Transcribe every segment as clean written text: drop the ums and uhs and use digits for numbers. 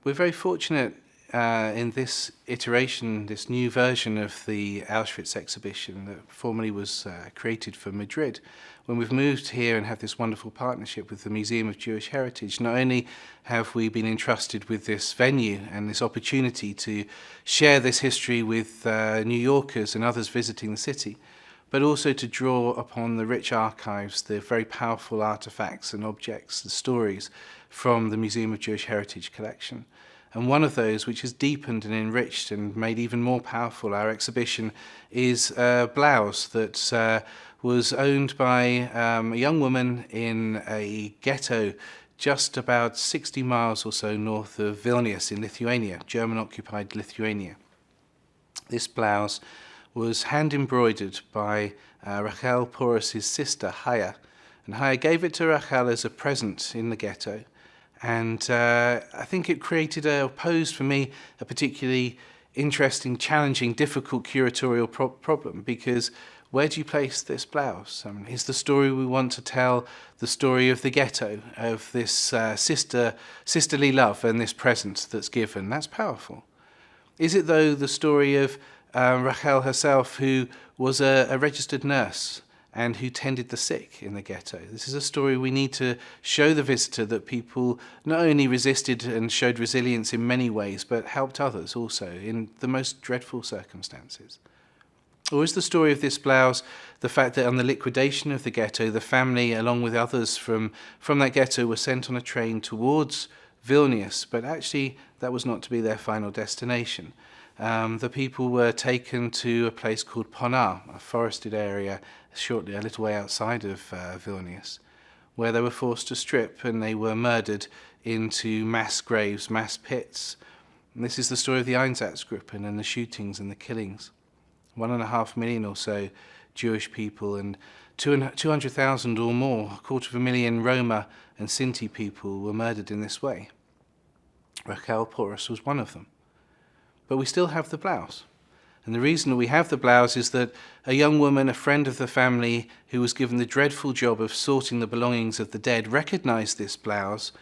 We're very fortunate in this iteration, this new version of the Auschwitz exhibition that formerly was created for Madrid. When we've moved here and have this wonderful partnership with the Museum of Jewish Heritage, not only have we been entrusted with this venue and this opportunity to share this history with New Yorkers and others visiting the city, but also to draw upon the rich archives, the very powerful artifacts and objects, the stories from the Museum of Jewish Heritage collection. And one of those, which has deepened and enriched and made even more powerful our exhibition, is a blouse that was owned by a young woman in a ghetto just about 60 miles or so north of Vilnius in Lithuania, German-occupied Lithuania. This blouse was hand-embroidered by Rachel Porras' sister, Haya. And Haya gave it to Rachel as a present in the ghetto. And I think it posed for me a particularly interesting, challenging, difficult curatorial problem, because where do you place this blouse? I mean, is the story we want to tell the story of the ghetto, of this sisterly love and this present that's given? That's powerful. Is it, though, the story of Rachel herself, who was a registered nurse and who tended the sick in the ghetto? This is a story we need to show the visitor, that people not only resisted and showed resilience in many ways, but helped others also in the most dreadful circumstances. Or is the story of this blouse the fact that on the liquidation of the ghetto, the family, along with others from that ghetto, were sent on a train towards Vilnius, but actually that was not to be their final destination. The people were taken to a place called Ponar, a forested area shortly a little way outside of Vilnius, where they were forced to strip and they were murdered into mass graves, mass pits. And this is the story of the Einsatzgruppen and the shootings and the killings. 1.5 million or so Jewish people and 200,000 or more, 250,000 Roma and Sinti people were murdered in this way. Rachel Porras was one of them. But we still have the blouse. And the reason we have the blouse is that a young woman, a friend of the family, who was given the dreadful job of sorting the belongings of the dead, recognized this blouse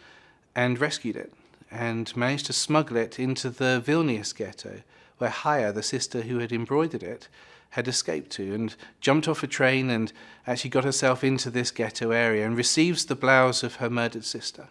and rescued it, and managed to smuggle it into the Vilnius ghetto, where Haya, the sister who had embroidered it, had escaped to, and jumped off a train and actually got herself into this ghetto area and receives the blouse of her murdered sister.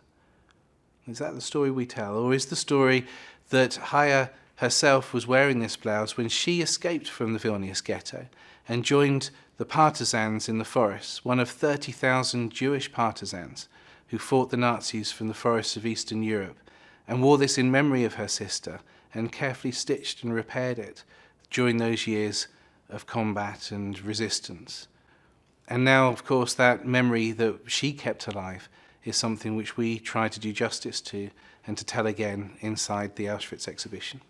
Is that the story we tell? Or is the story that Haya herself was wearing this blouse when she escaped from the Vilnius ghetto and joined the partisans in the forests, one of 30,000 Jewish partisans who fought the Nazis from the forests of Eastern Europe, and wore this in memory of her sister and carefully stitched and repaired it during those years of combat and resistance. And now, of course, that memory that she kept alive is something which we try to do justice to and to tell again inside the Auschwitz exhibition.